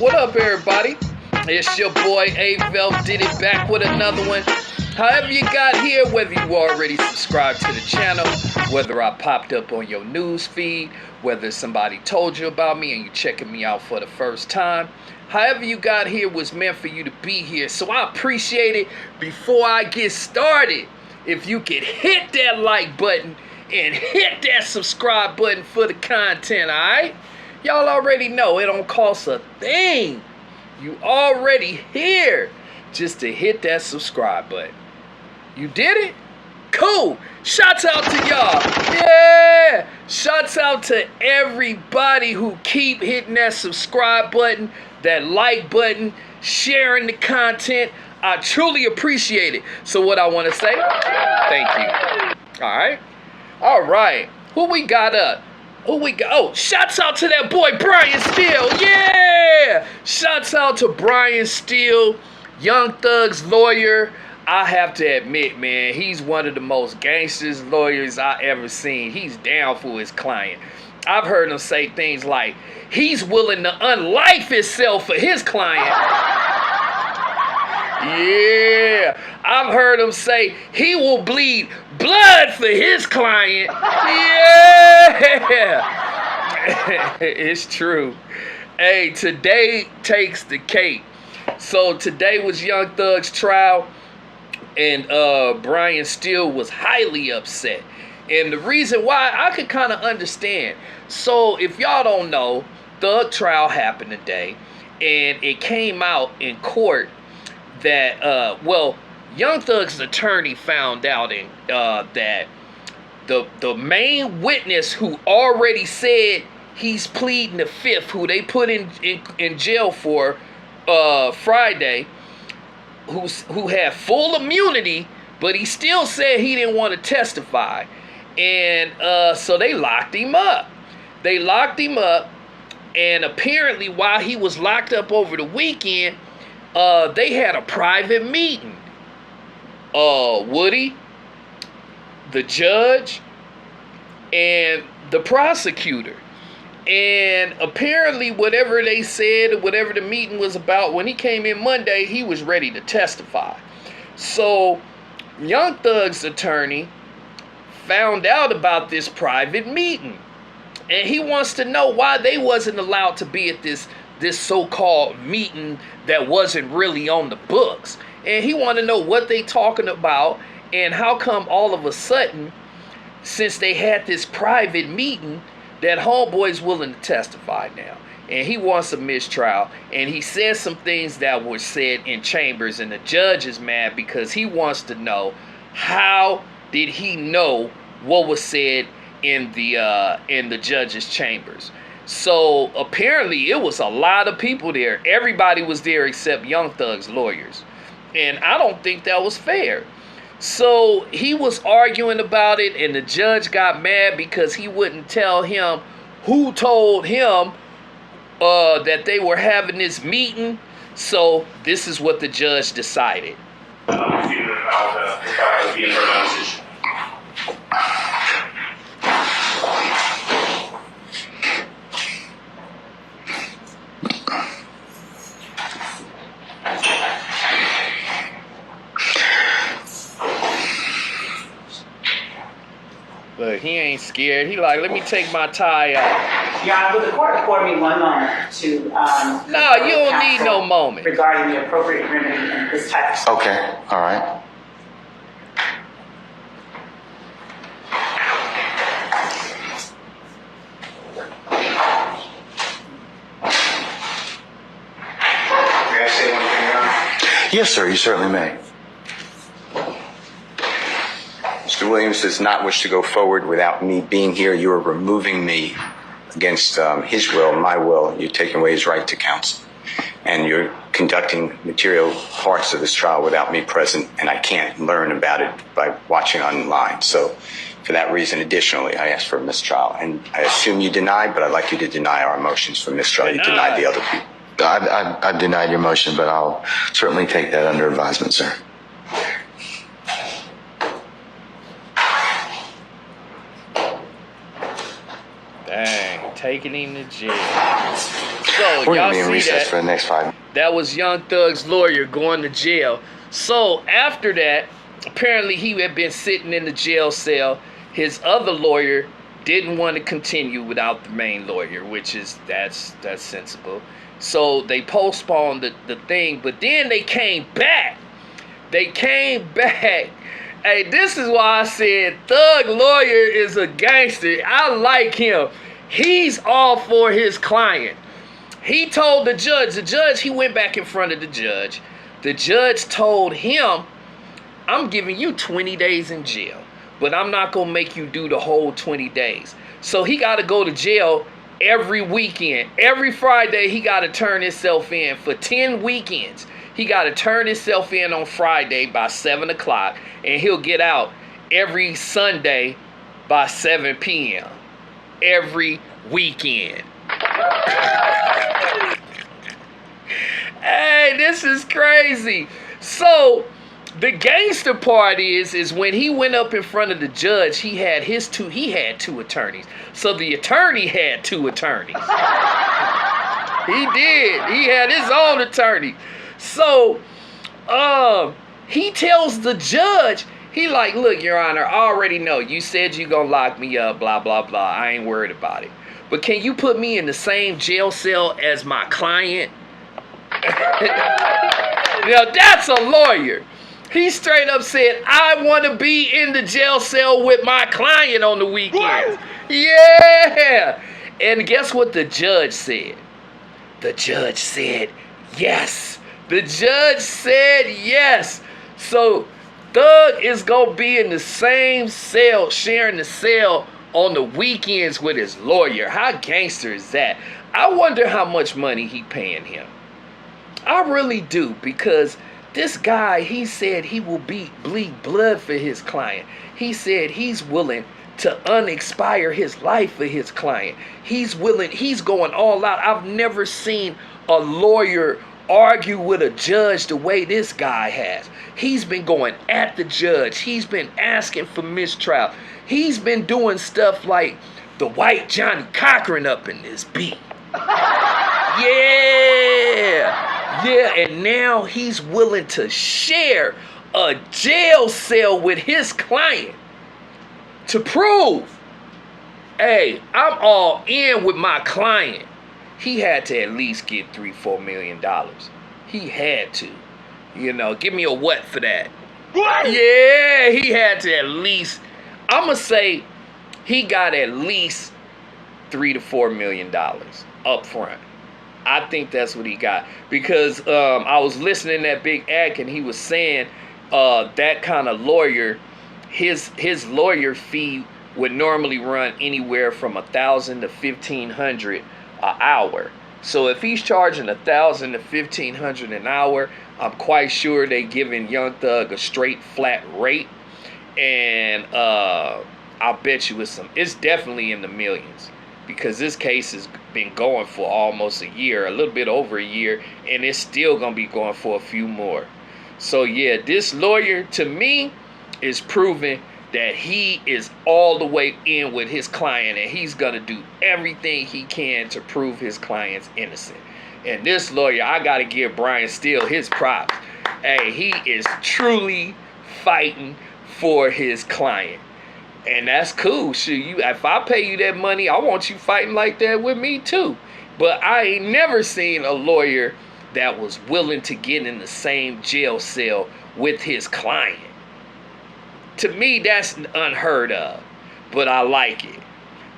What up, everybody? It's your boy A-Velv did it back with another one. However you got here, whether you already subscribed to the channel, whether I popped up on your news feed, whether somebody told you about me and you checking me out for the first time, however you got here was meant for you to be here. So I appreciate it. Before I get started, if you could hit that like button and hit that subscribe button for the content, alright? Y'all already know it don't cost a thing. You already here just to hit that subscribe button. You did it? Cool. Shouts out to y'all. Yeah. Shouts out to everybody who keep hitting that subscribe button, that like button, sharing the content. I truly appreciate it. So what I want to say, thank you. All right. Who we got up? Oh, shouts out to that boy Brian Steele. Yeah! Shouts out to Brian Steele, Young Thug's lawyer. I have to admit, man, he's one of the most gangsters lawyers I ever seen. He's down for his client. I've heard him say things like, he's willing to unlife himself for his client. Yeah, I've heard him say he will bleed blood for his client. Yeah, it's true. Hey, today takes the cake. So today was Young Thug's trial, and Brian Steele was highly upset. And the reason why, I could kind of understand. So if y'all don't know, Thug trial happened today, and it came out in court that, Young Thug's attorney found out that the main witness who already said he's pleading the fifth, who they put in jail for Friday, who had full immunity, but he still said he didn't want to testify. And so they locked him up. And apparently while he was locked up over the weekend, they had a private meeting. Woody, the judge, and the prosecutor. And apparently whatever they said, whatever the meeting was about, when he came in Monday, he was ready to testify. So Young Thug's attorney found out about this private meeting. And he wants to know why they wasn't allowed to be at this so-called meeting that wasn't really on the books. And he wanted to know what they talking about and how come all of a sudden, since they had this private meeting, that homeboy's willing to testify now. And he wants a mistrial. And he says some things that were said in chambers, and the judge is mad because he wants to know, how did he know what was said in the judge's chambers? So apparently it was a lot of people there. Everybody was there except Young Thug's lawyers. And I don't think that was fair. So he was arguing about it, and the judge got mad because he wouldn't tell him who told him that they were having this meeting. So this is what the judge decided. But he ain't scared. He like, let me take my tie out. Yeah, would the court afford me one moment to... no, you don't need no moment. Regarding the appropriate remedy in this type of... Okay, all right. May I say one thing now? Yes, sir, you certainly may. Mr. Williams does not wish to go forward without me being here. You are removing me against his will, my will. You're taking away his right to counsel. And you're conducting material parts of this trial without me present, and I can't learn about it by watching online. So for that reason, additionally, I asked for a mistrial. And I assume you denied, but I'd like you to deny our motions for mistrial. You denied the other people. I denied your motion, but I'll certainly take that under advisement, sir. Dang. taking him to jail. So We're y'all going to be in see recess that? for the next 5 minutes. That was Young Thug's lawyer going to jail. So after that, apparently he had been sitting in the jail cell. His other lawyer didn't want to continue without the main lawyer, which is that's sensible. So they postponed the thing, but then they came back. They came back. Hey, this is why I said Thug lawyer is a gangster. I like him. He's all for his client. He told the judge, he went back in front of the judge. The judge told him, I'm giving you 20 days in jail, but I'm not going to make you do the whole 20 days. So he got to go to jail every weekend. Every Friday, he got to turn himself in for 10 weekends. He got to turn himself in on Friday by 7 o'clock, and he'll get out every Sunday by 7 p.m. every weekend. Hey, this is crazy. So the gangster part is when he went up in front of the judge, he had two attorneys. So the attorney had 2 attorneys. He did. He had his own attorney. So he tells the judge, he like, look, Your Honor, I already know you said you gonna lock me up, blah, blah, blah. I ain't worried about it. But can you put me in the same jail cell as my client? Now that's a lawyer. He straight up said, I want to be in the jail cell with my client on the weekends. Yeah. And guess what the judge said? The judge said yes. The judge said yes. So Thug is going to be in the same cell, sharing the cell on the weekends with his lawyer. How gangster is that? I wonder how much money he paying him. I really do, because this guy, he said he will bleed blood for his client. He said he's willing to unexpire his life for his client. He's going all out. I've never seen a lawyer argue with a judge the way this guy has. He's been going at the judge. He's been asking for mistrial. He's been doing stuff like the white Johnny Cochran up in this beat. Yeah, and now he's willing to share a jail cell with his client to prove, hey, I'm all in with my client. He had to at least get $3-4 million. He had to. You know, give me a what for that? What? Yeah, he had to at least, I'm going to say he got at least $3 to $4 million up front. I think that's what he got, because I was listening to that Big Act, and he was saying that kind of lawyer, his lawyer fee would normally run anywhere from $1,000 to $1,500 an hour. So if he's charging $1,000 to $1,500 an hour, I'm quite sure they giving Young Thug a straight flat rate, and I'll bet you it's definitely in the millions. Because this case has been going for almost a year, a little bit over a year, and it's still going to be going for a few more. So yeah, this lawyer, to me, is proving that he is all the way in with his client, and he's going to do everything he can to prove his client's innocent. And this lawyer, I got to give Brian Steele his props. Hey, he is truly fighting for his client. And that's cool. Shoot, if I pay you that money, I want you fighting like that with me too. But I ain't never seen a lawyer that was willing to get in the same jail cell with his client. To me, that's unheard of. But I like it.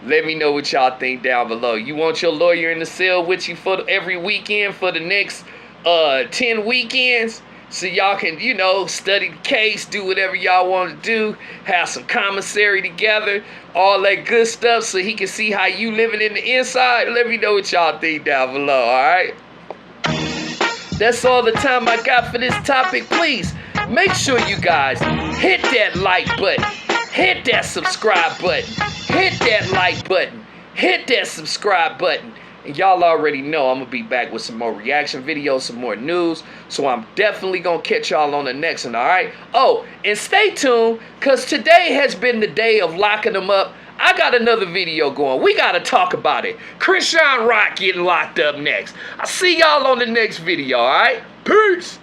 Let me know what y'all think down below. You want your lawyer in the cell with you for every weekend for the next 10 weekends? So y'all can, study the case, do whatever y'all want to do, have some commissary together, all that good stuff, so he can see how you living in the inside. Let me know what y'all think down below, all right? That's all the time I got for this topic. Please, make sure you guys hit that like button, hit that subscribe button, hit that like button, hit that subscribe button. And y'all already know I'm going to be back with some more reaction videos, some more news. So I'm definitely going to catch y'all on the next one, all right? Oh, and stay tuned, because today has been the day of locking them up. I got another video going. We got to talk about it. Krishan Rock getting locked up next. I'll see y'all on the next video, all right? Peace.